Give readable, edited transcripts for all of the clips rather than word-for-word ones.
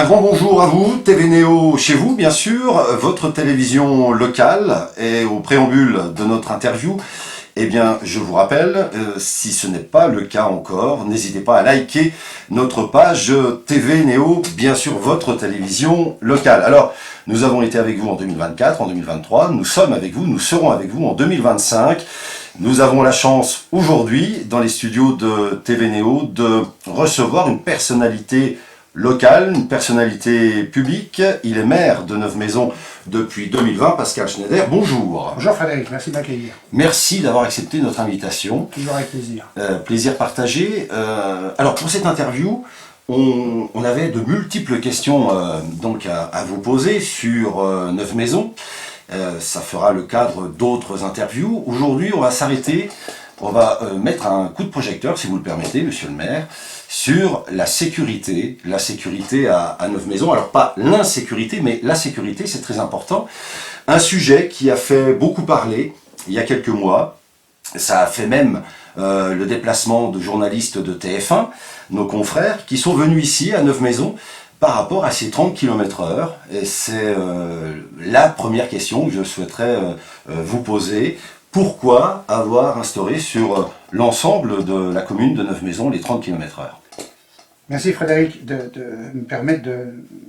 Un grand bonjour à vous, TV Néo chez vous bien sûr, votre télévision locale, et au préambule de notre interview, eh bien je vous rappelle, si ce n'est pas le cas encore, n'hésitez pas à liker notre page TV Néo, bien sûr votre télévision locale. Alors, nous avons été avec vous en 2024, en 2023, nous sommes avec vous, nous serons avec vous en 2025. Nous avons la chance aujourd'hui, dans les studios de TV Néo, de recevoir une personnalité locale, une personnalité publique. Il est maire de Neuve-Maisons depuis 2020, Pascal Schneider. Bonjour. Bonjour Frédéric, merci de m'accueillir. Merci d'avoir accepté notre invitation. Toujours avec plaisir. Plaisir partagé. Alors pour cette interview, on avait de multiples questions donc à vous poser sur Neuve-Maisons. Ça fera le cadre d'autres interviews. Aujourd'hui, on va s'arrêter, on va mettre un coup de projecteur, si vous le permettez, monsieur le maire, sur la sécurité à Neuve-Maisons. Alors pas l'insécurité, mais la sécurité, c'est très important. Un sujet qui a fait beaucoup parler il y a quelques mois. Ça a fait même le déplacement de journalistes de TF1, nos confrères, qui sont venus ici à Neuve-Maisons par rapport à ces 30 km/h. Et c'est la première question que je souhaiterais vous poser. Pourquoi avoir instauré sur l'ensemble de la commune de Neuve-Maisons les 30 km/h? Merci Frédéric de me permettre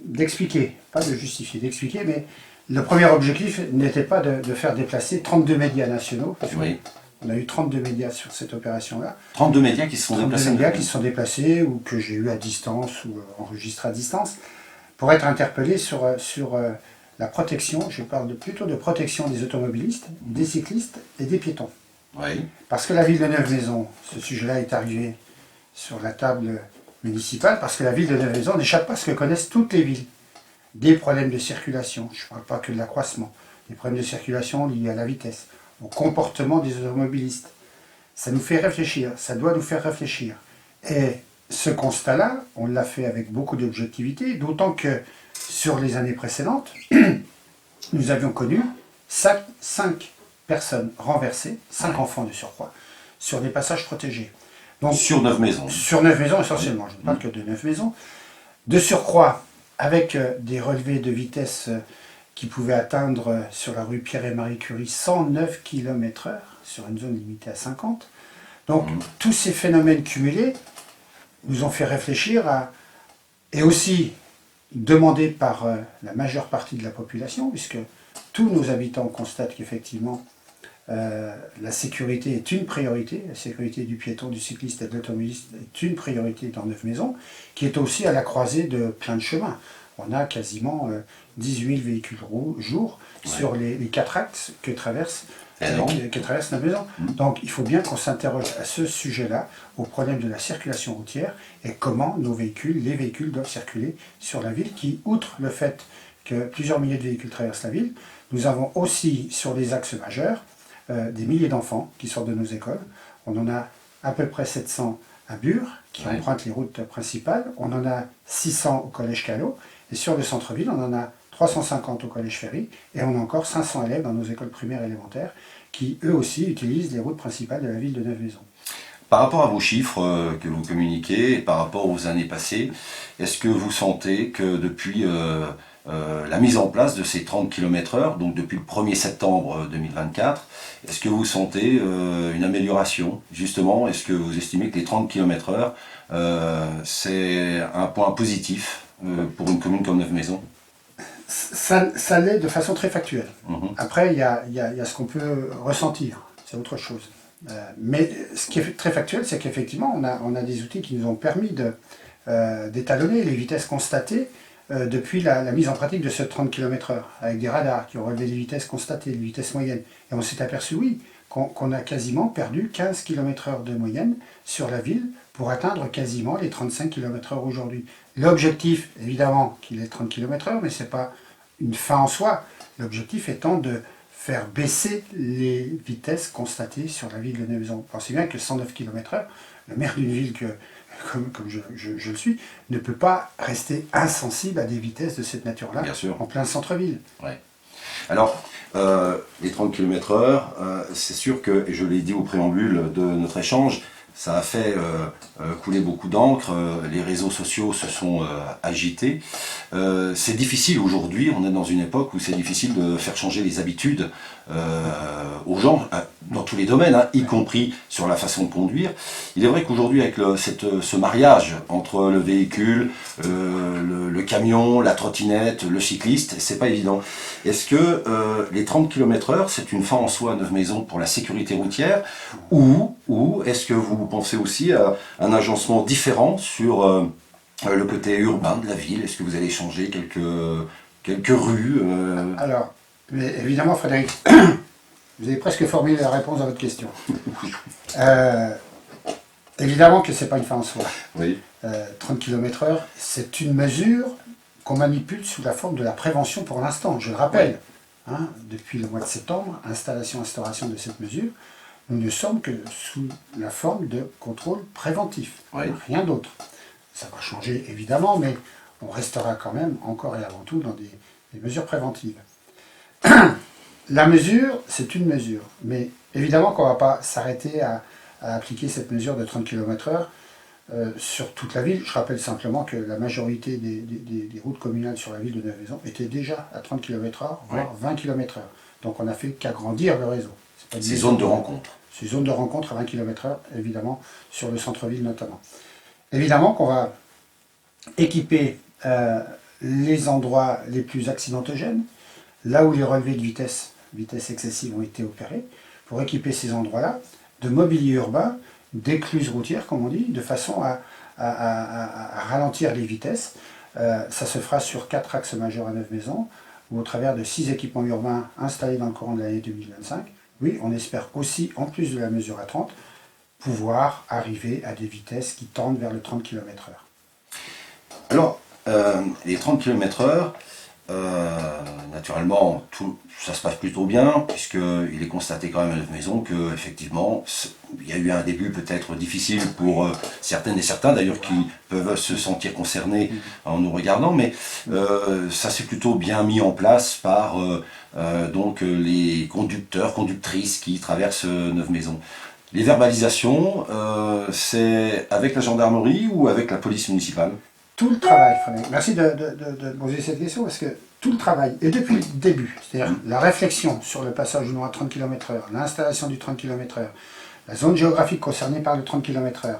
d'expliquer, pas de justifier, d'expliquer, mais le premier objectif n'était pas de faire déplacer 32 médias nationaux. Oui. On a eu 32 médias sur cette opération-là. 32 médias qui se sont déplacés. 32 médias qui se sont déplacés ou que j'ai eu à distance ou enregistrés à distance pour être interpellés sur la protection, je parle plutôt de protection des automobilistes, des cyclistes et des piétons. Oui. Parce que la ville de Neuve-Maisons, ce sujet-là est arrivé sur la table municipale, parce que la ville de Neuve-Maisons n'échappe pas à ce que connaissent toutes les villes. Des problèmes de circulation, je ne parle pas que de l'accroissement, des problèmes de circulation liés à la vitesse, au comportement des automobilistes. Ça nous fait réfléchir, ça doit nous faire réfléchir. Et ce constat-là, on l'a fait avec beaucoup d'objectivité, d'autant que sur les années précédentes, nous avions connu 5 personnes renversées, 5 enfants de surcroît, sur des passages protégés. Donc, sur Neuve-Maisons. Sur Neuve-Maisons essentiellement, je ne parle que de Neuve-Maisons. De surcroît, avec des relevés de vitesse qui pouvaient atteindre sur la rue Pierre et Marie Curie 109 km/h, sur une zone limitée à 50. Donc tous ces phénomènes cumulés nous ont fait réfléchir et aussi demandé par la majeure partie de la population, puisque tous nos habitants constatent qu'effectivement la sécurité est une priorité, la sécurité du piéton, du cycliste et de l'automobiliste est une priorité dans Neuve-Maisons, qui est aussi à la croisée de plein de chemins. On a quasiment 18 000 véhicules jour sur les 4 axes que traverse Neuve-Maisons. Donc il faut bien qu'on s'interroge à ce sujet-là, au problème de la circulation routière et comment les véhicules doivent circuler sur la ville, qui, outre le fait que plusieurs milliers de véhicules traversent la ville, nous avons aussi sur les axes majeurs des milliers d'enfants qui sortent de nos écoles. On en a à peu près 700 à Bure, qui empruntent les routes principales. On en a 600 au collège Callot. Et sur le centre-ville, on en a 350 au collège Ferry. Et on a encore 500 élèves dans nos écoles primaires et élémentaires qui, eux aussi, utilisent les routes principales de la ville de Neuve-Maisons. Par rapport à vos chiffres que vous communiquez, et par rapport aux années passées, est-ce que vous sentez que depuis la mise en place de ces 30 km/h, donc depuis le 1er septembre 2024, est-ce que vous sentez une amélioration, justement? Est-ce que vous estimez que les 30 km/h, c'est un point positif pour une commune comme Neuve-Maisons? Ça l'est de façon très factuelle. Après, il y a ce qu'on peut ressentir, c'est autre chose. Mais ce qui est très factuel, c'est qu'effectivement, on a des outils qui nous ont permis d'étalonner les vitesses constatées depuis la mise en pratique de ce 30 km/h, avec des radars qui ont relevé les vitesses constatées, les vitesses moyennes. Et on s'est aperçu, oui, qu'on a quasiment perdu 15 km/h de moyenne sur la ville pour atteindre quasiment les 35 km/h aujourd'hui. L'objectif, évidemment, qu'il est 30 km/h, mais ce n'est pas une fin en soi. L'objectif étant de faire baisser les vitesses constatées sur la ville de Neuve-Maisons. Pensez bien que 109 km/h, le maire d'une ville comme je le suis, ne peut pas rester insensible à des vitesses de cette nature-là en plein centre-ville. Ouais. Alors, les 30 km/h, c'est sûr que, et je l'ai dit au préambule de notre échange, Ça a fait couler beaucoup d'encre, les réseaux sociaux se sont agités. C'est difficile aujourd'hui, on est dans une époque où c'est difficile de faire changer les habitudes aux gens, dans tous les domaines, hein, y compris sur la façon de conduire. Il est vrai qu'aujourd'hui, avec ce mariage entre le véhicule, le camion, la trottinette, le cycliste, c'est pas évident. Est-ce que les 30 km/h, c'est une fin en soi à Neuve-Maisons pour la sécurité routière, ou est-ce que vous pensez aussi à un agencement différent sur le côté urbain de la ville? Est-ce que vous allez changer quelques rues Alors, mais évidemment, Frédéric, vous avez presque formulé la réponse à votre question. Évidemment que ce n'est pas une fin en soi. Oui. 30 km/h, c'est une mesure qu'on manipule sous la forme de la prévention pour l'instant, je le rappelle. Oui. Hein, depuis le mois de septembre, instauration de cette mesure, nous ne sommes que sous la forme de contrôle préventif, Oui. Rien d'autre. Ça va changer évidemment, mais on restera quand même encore et avant tout dans des mesures préventives. La mesure, c'est une mesure, mais évidemment qu'on ne va pas s'arrêter à appliquer cette mesure de 30 km/h sur toute la ville. Je rappelle simplement que la majorité des routes communales sur la ville de Neuve-Maisons étaient déjà à 30 km/h, voire 20 km/h. Donc on n'a fait qu'agrandir le réseau. Ces zones de rencontre. Ces zones de rencontre à 20 km/h, évidemment, sur le centre-ville notamment. Évidemment qu'on va équiper les endroits les plus accidentogènes, là où les relevés de vitesse excessive ont été opérés, pour équiper ces endroits-là de mobilier urbain, d'écluses routières, comme on dit, de façon à ralentir les vitesses. Ça se fera sur 4 axes majeurs à Neuve-Maisons, ou au travers de 6 équipements urbains installés dans le courant de l'année 2025. Oui, on espère aussi, en plus de la mesure à 30, pouvoir arriver à des vitesses qui tendent vers le 30 km/h. Alors, les 30 km/h, naturellement, ça se passe plutôt bien, puisqu'il est constaté quand même à Neuve-Maisons qu'effectivement, il y a eu un début peut-être difficile pour certaines et certains, d'ailleurs, qui peuvent se sentir concernés en nous regardant, mais ça s'est plutôt bien mis en place par donc les conducteurs, conductrices qui traversent Neuve-Maisons. Les verbalisations, c'est avec la gendarmerie ou avec la police municipale? Tout le travail, Frédéric. Merci de poser cette question, parce que tout le travail, et depuis le début, c'est-à-dire la réflexion sur le passage du noir à 30 km/h, l'installation du 30 km/h, la zone géographique concernée par le 30 km/h,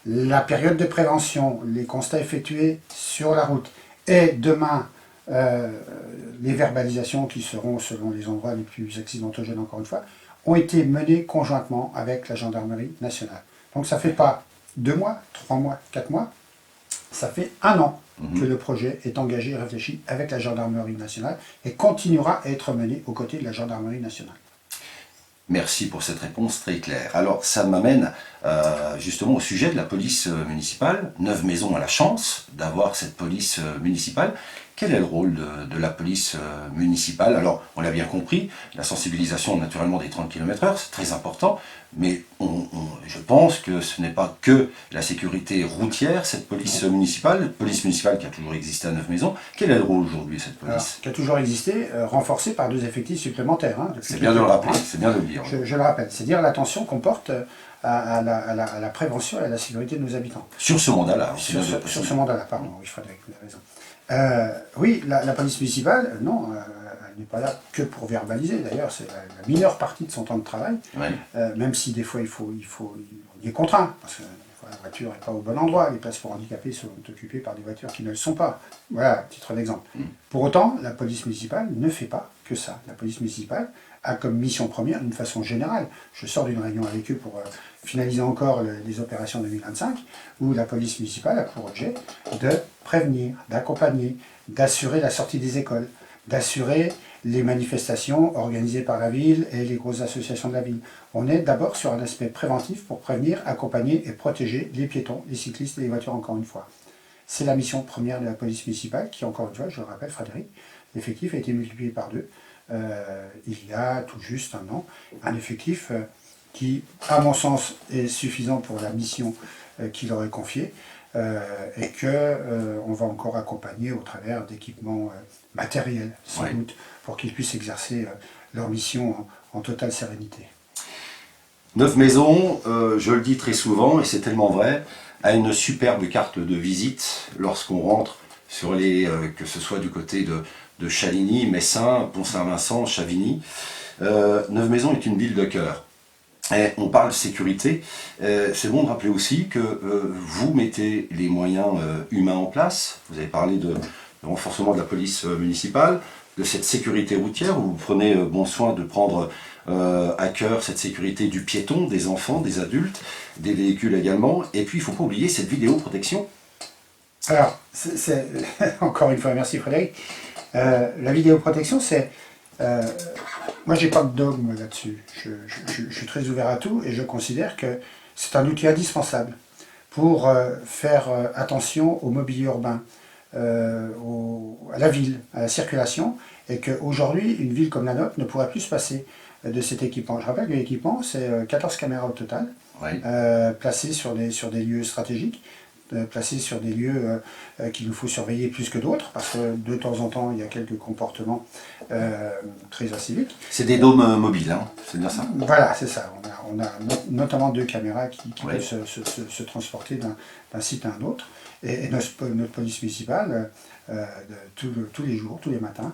la période de prévention, les constats effectués sur la route, et demain, les verbalisations qui seront selon les endroits les plus accidentogènes, encore une fois, ont été menées conjointement avec la gendarmerie nationale. Donc ça ne fait pas 2 mois, 3 mois, 4 mois, ça fait 1 an que le projet est engagé et réfléchi avec la gendarmerie nationale et continuera à être mené aux côtés de la gendarmerie nationale. Merci pour cette réponse très claire. Alors ça m'amène justement au sujet de la police municipale. Neuve-Maisons a la chance d'avoir cette police municipale. Quel est le rôle de la police municipale? Alors, on l'a bien compris, la sensibilisation naturellement des 30 km/h, c'est très important, mais je pense que ce n'est pas que la sécurité routière, cette police municipale qui a toujours existé à Neuve-Maisons. Quel est le rôle aujourd'hui de cette police? Alors, qui a toujours existé, renforcée par 2 effectifs supplémentaires. Hein, c'est bien de le rappeler, c'est bien de le dire. Je le rappelle, c'est dire l'attention qu'on porte à la prévention et à la sécurité de nos habitants. Sur ce mandat-là. Sur ce mandat-là, pardon, oui, Frédéric, vous avez raison. Oui, la police municipale, non, elle n'est pas là que pour verbaliser. D'ailleurs, c'est la mineure partie de son temps de travail, même si des fois on y est contraint, parce que des fois, la voiture n'est pas au bon endroit, les places pour handicapés sont occupées par des voitures qui ne le sont pas. Voilà, titre d'exemple. Pour autant, la police municipale ne fait pas que ça. La police municipale a comme mission première, d'une façon générale, je sors d'une réunion avec eux pour finaliser encore les opérations 2025, où la police municipale a pour objet de prévenir, d'accompagner, d'assurer la sortie des écoles, d'assurer les manifestations organisées par la ville et les grosses associations de la ville. On est d'abord sur un aspect préventif pour prévenir, accompagner et protéger les piétons, les cyclistes et les voitures, encore une fois. C'est la mission première de la police municipale qui, encore une fois, je le rappelle, Frédéric, l'effectif a été multiplié par 2 il y a tout juste 1 an. Un effectif qui, à mon sens, est suffisant pour la mission qui leur est confiée et qu'on va encore accompagner au travers d'équipements matériels, sans doute, pour qu'ils puissent exercer leur mission en totale sérénité. Neuve-Maisons, je le dis très souvent, et c'est tellement vrai, a une superbe carte de visite lorsqu'on rentre sur les, que ce soit du côté de Chaligny, Messin, Pont-Saint-Vincent, Chavigny. Neuve-Maisons est une ville de cœur. Et on parle sécurité. C'est bon de rappeler aussi que vous mettez les moyens humains en place. Vous avez parlé de renforcement de la police municipale, de cette sécurité routière, où vous prenez bon soin de prendre à cœur cette sécurité du piéton, des enfants, des adultes, des véhicules également. Et puis il ne faut pas oublier cette vidéoprotection. Alors, encore une fois, merci Frédéric. La vidéoprotection, c'est... moi, j'ai pas de dogme là-dessus. Je suis très ouvert à tout et je considère que c'est un outil indispensable pour faire attention au mobilier urbain, à la ville, à la circulation, et qu'aujourd'hui, une ville comme la nôtre ne pourrait plus se passer de cet équipement. Je rappelle que l'équipement, c'est 14 caméras au total, Oui. placées sur des lieux stratégiques, placés sur des lieux qu'il nous faut surveiller plus que d'autres, parce que de temps en temps, il y a quelques comportements très aciviques. C'est des dômes mobiles, hein, c'est bien ça. Voilà, c'est ça. On a notamment 2 caméras qui Oui. peuvent se transporter d'un site à un autre. Et notre police municipale, tous les jours, tous les matins,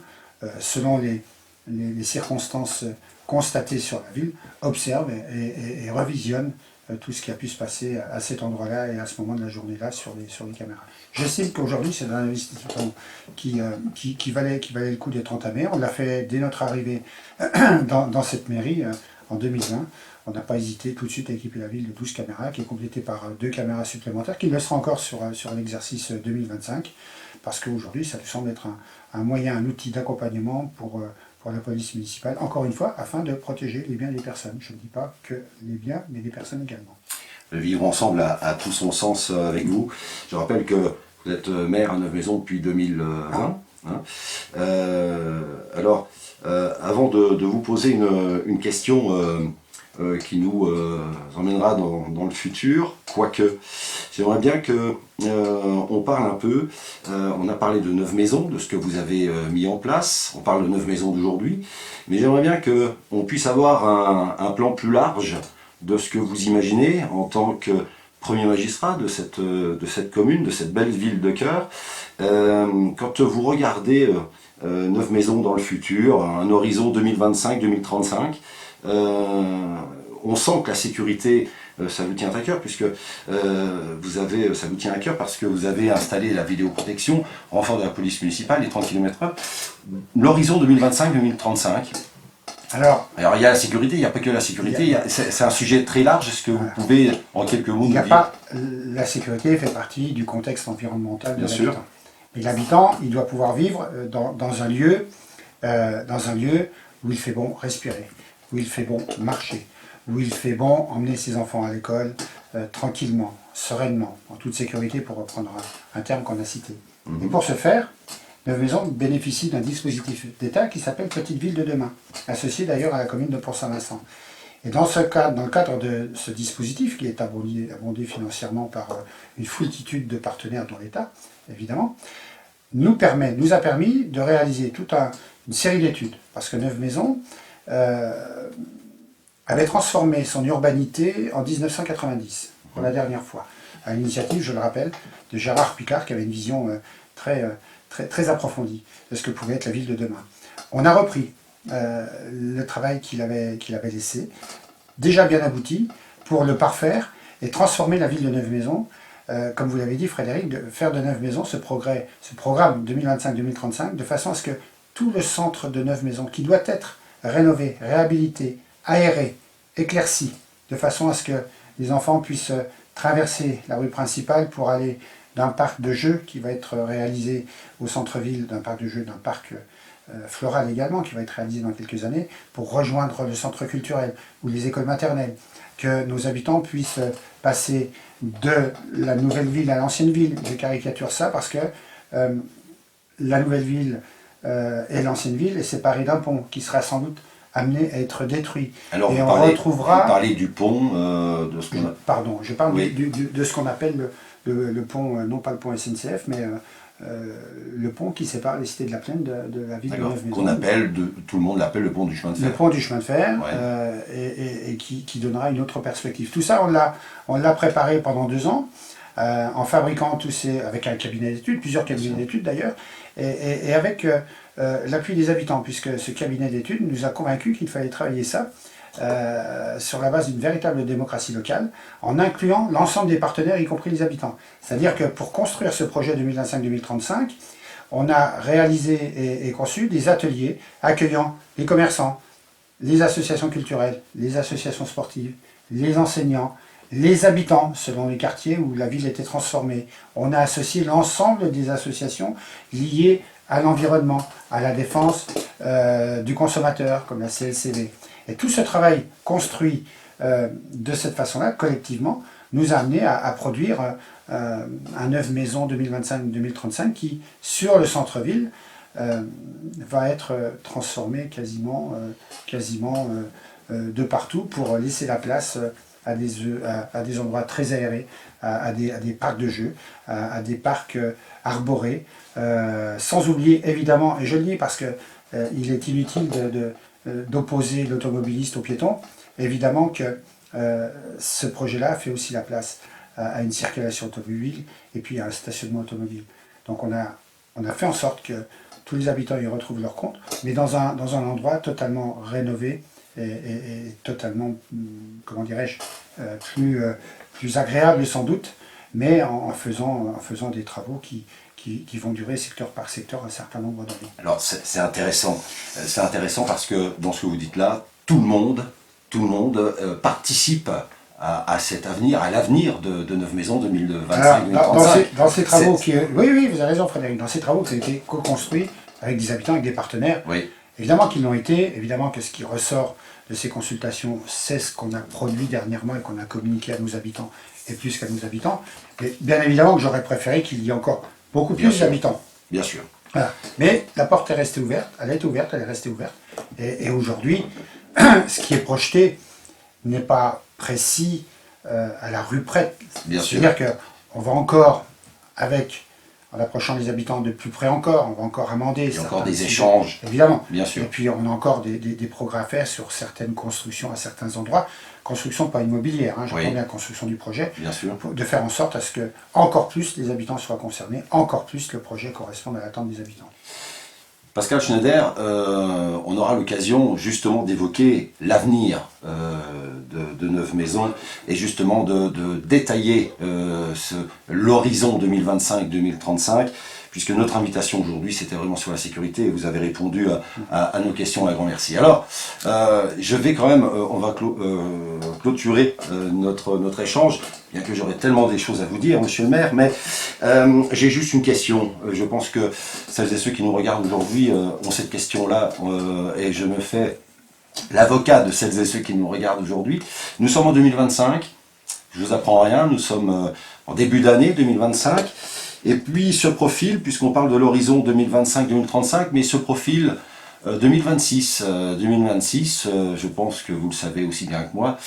selon les circonstances constatées sur la ville, observe et revisionne tout ce qui a pu se passer à cet endroit-là et à ce moment de la journée-là sur les caméras. J'estime qu'aujourd'hui, c'est un investissement qui valait le coup d'être entamé. On l'a fait dès notre arrivée dans cette mairie en 2020. On n'a pas hésité tout de suite à équiper la ville de 12 caméras, qui est complétée par 2 caméras supplémentaires, qui le sera encore sur l'exercice 2025, parce qu'aujourd'hui, ça nous semble être un moyen, un outil d'accompagnement pour la police municipale, encore une fois, afin de protéger les biens des personnes. Je ne dis pas que les biens, mais les personnes également. Le vivre ensemble a tout son sens avec vous. Je rappelle que vous êtes maire à Neuve-Maisons depuis 2020. Hein. Alors, avant de vous poser une question qui nous emmènera dans le futur, quoique, j'aimerais bien que on parle un peu, on a parlé de Neuve-Maisons, de ce que vous avez mis en place, on parle de Neuve-Maisons d'aujourd'hui, mais j'aimerais bien qu'on puisse avoir un plan plus large de ce que vous imaginez en tant que premier magistrat de cette commune, de cette belle ville de cœur. Quand vous regardez Neuve-Maisons dans le futur, un horizon 2025-2035, on sent que la sécurité, ça vous tient à cœur, puisque ça vous tient à cœur parce que vous avez installé la vidéoprotection, renfort de la police municipale, les 30 km/h. L'horizon 2025-2035. Alors, il y a la sécurité, il n'y a pas que la sécurité, c'est un sujet très large. Est-ce que vous pouvez, en quelques mots, nous dire? La sécurité fait partie du contexte environnemental de l'habitant. Bien sûr. Mais l'habitant, il doit pouvoir vivre dans un lieu où il fait bon respirer, où il fait bon marcher, où il fait bon emmener ses enfants à l'école tranquillement, sereinement, en toute sécurité, pour reprendre un terme qu'on a cité. Et pour ce faire, Neuve-Maisons bénéficie d'un dispositif d'État qui s'appelle Petite Ville de demain, associé d'ailleurs à la commune de Pont-Saint-Vincent. Et dans le cadre de ce dispositif, qui est abondé financièrement par une foultitude de partenaires dont l'État, évidemment, nous a permis de réaliser toute une série d'études. Parce que Neuve-Maisons avait transformé son urbanité en 1990, pour la dernière fois, à l'initiative, je le rappelle, de Gérard Picard, qui avait une vision très approfondie de ce que pouvait être la ville de demain. On a repris le travail qu'il avait laissé, déjà bien abouti, pour le parfaire et transformer la ville de Neuve-Maisons, comme vous l'avez dit Frédéric, de faire de Neuve-Maisons ce programme 2025-2035, de façon à ce que tout le centre de Neuve-Maisons, qui doit être rénové, réhabilité, aéré, éclairci, de façon à ce que les enfants puissent traverser la rue principale pour aller d'un parc de jeux qui va être réalisé au centre-ville, d'un parc de jeux, d'un parc floral également, qui va être réalisé dans quelques années, pour rejoindre le centre culturel ou les écoles maternelles, que nos habitants puissent passer de la nouvelle ville à l'ancienne ville. Je caricature ça parce que la nouvelle ville et l'ancienne ville est séparée d'un pont qui sera sans doute amené à être détruit. Alors et vous parlez du pont, de ce qu'on a... Pardon, je parle de ce qu'on appelle le pont, non pas le pont SNCF, mais le pont qui sépare les cités de la Plaine de la ville de D'accord. Neuve-Maisons. Qu'on appelle, tout le monde l'appelle le pont du chemin de fer. Le pont du chemin de fer, Ouais. et qui donnera une autre perspective. Tout ça, on l'a préparé pendant 2 ans, en fabriquant avec un cabinet d'études, plusieurs cabinets d'études d'ailleurs, et avec l'appui des habitants, puisque ce cabinet d'études nous a convaincus qu'il fallait travailler ça sur la base d'une véritable démocratie locale, en incluant l'ensemble des partenaires, y compris les habitants. C'est-à-dire que pour construire ce projet 2025-2035, on a réalisé et conçu des ateliers accueillant les commerçants, les associations culturelles, les associations sportives, les enseignants, les habitants, selon les quartiers où la ville était transformée. On a associé l'ensemble des associations liées à l'environnement, à la défense du consommateur, comme la CLCV. Et tout ce travail construit de cette façon-là, collectivement, nous a amené à produire un Neuve-Maisons 2025-2035 qui, sur le centre-ville, va être transformé quasiment de partout pour laisser la place à des endroits très aérés, à des parcs de jeux, à des parcs arborés, sans oublier évidemment, et je le dis parce que il est inutile d'opposer l'automobiliste au piéton, évidemment que ce projet-là fait aussi la place à une circulation automobile et puis à un stationnement automobile. Donc on a fait en sorte que tous les habitants y retrouvent leur compte, mais dans un endroit totalement rénové et totalement, comment dirais-je, plus agréable sans doute, mais en faisant des travaux qui vont durer secteur par secteur un certain nombre d'années. Alors c'est intéressant. C'est intéressant parce que dans ce que vous dites là, tout le monde participe à cet avenir, à l'avenir de Neuve-Maisons 2025-2035. Dans ces travaux oui, vous avez raison Frédéric, dans ces travaux qui ont été co-construits avec des habitants, avec des partenaires, Oui. évidemment qu'ils l'ont été, évidemment que ce qui ressort de ces consultations, c'est ce qu'on a produit dernièrement et qu'on a communiqué à nos habitants, et plus qu'à nos habitants. Et bien évidemment que j'aurais préféré qu'il y ait encore beaucoup plus d'habitants. Bien sûr. Voilà. Mais la porte est restée ouverte, elle est restée ouverte. Et aujourd'hui, ce qui est projeté n'est pas précis à la rue près. Bien sûr. C'est-à-dire qu'on va encore, en approchant les habitants de plus près encore, on va encore amender. Il y a encore des échanges. Évidemment. Bien sûr. Et puis on a encore des progrès à faire sur certaines constructions à certains endroits. Construction pas immobilière, j'entends bien la construction du projet. Bien sûr. De faire en sorte à ce que encore plus les habitants soient concernés, encore plus le projet corresponde à l'attente des habitants. Pascal Schneider, on aura l'occasion justement d'évoquer l'avenir de Neuve-Maisons et justement de détailler l'horizon 2025-2035, puisque notre invitation aujourd'hui c'était vraiment sur la sécurité et vous avez répondu à nos questions, un grand merci. Alors, je vais quand même, on va clôturer notre échange, bien que j'aurais tellement des choses à vous dire, monsieur le maire, mais j'ai juste une question. Je pense que celles et ceux qui nous regardent aujourd'hui ont cette question-là, et je me fais l'avocat de celles et ceux qui nous regardent aujourd'hui. Nous sommes en 2025, je vous apprends rien, nous sommes en début d'année 2025, et puis ce profil, puisqu'on parle de l'horizon 2025-2035, mais ce profil 2026, je pense que vous le savez aussi bien que moi,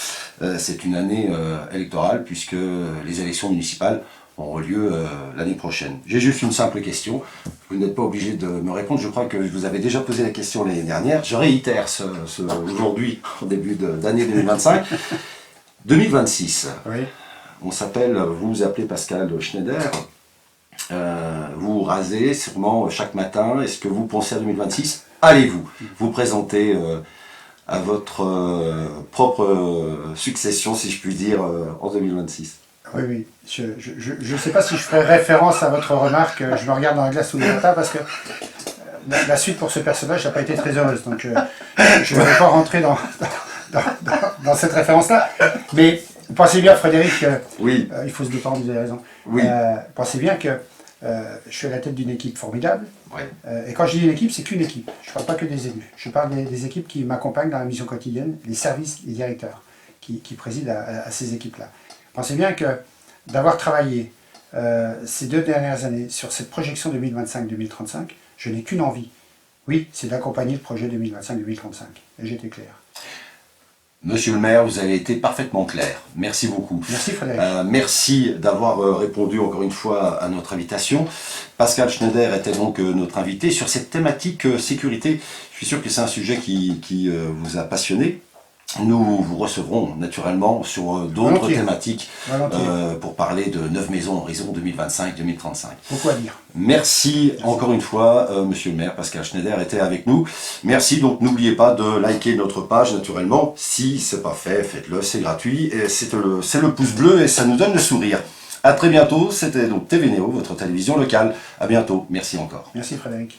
c'est une année électorale puisque les élections municipales auront lieu l'année prochaine. J'ai juste une simple question, vous n'êtes pas obligé de me répondre, je crois que je vous avais déjà posé la question l'année dernière, je réitère aujourd'hui, en début d'année 2025. 2026, Oui. on s'appelle, vous vous appelez Pascal Schneider, vous rasez sûrement chaque matin, est-ce que vous pensez à 2026 ? Allez-vous vous présenter à votre propre succession, si je puis dire, en 2026 ? Oui. Je ne sais pas si je ferai référence à votre remarque, je me regarde dans la glace tous les matins parce que la suite pour ce personnage n'a pas été très heureuse. Donc je ne vais pas rentrer dans cette référence-là. Mais pensez bien, Frédéric, oui. Il faut se défendre, vous avez raison. Oui. Pensez bien que je suis à la tête d'une équipe formidable. Ouais. Et quand je dis une équipe, c'est qu'une équipe. Je ne parle pas que des élus. Je parle des équipes qui m'accompagnent dans la mission quotidienne, les services, les directeurs qui président à ces équipes-là. Pensez bien que d'avoir travaillé ces 2 dernières années sur cette projection 2025-2035, je n'ai qu'une envie. Oui, c'est d'accompagner le projet 2025-2035. Et j'étais clair. Monsieur le maire, vous avez été parfaitement clair. Merci beaucoup. Merci Frédéric. Merci d'avoir répondu encore une fois à notre invitation. Pascal Schneider était donc notre invité sur cette thématique sécurité. Je suis sûr que c'est un sujet qui vous a passionné. Nous vous recevrons naturellement sur d'autres thématiques pour parler de 9 maisons Horizon 2025-2035. Beaucoup à dire. Merci encore une fois, monsieur le maire Pascal Schneider était avec nous. Merci, donc n'oubliez pas de liker notre page naturellement. Si ce n'est pas fait, faites-le, c'est gratuit. Et c'est le pouce bleu et ça nous donne le sourire. A très bientôt, c'était donc TV Néo, votre télévision locale. À bientôt, merci encore. Merci Frédéric.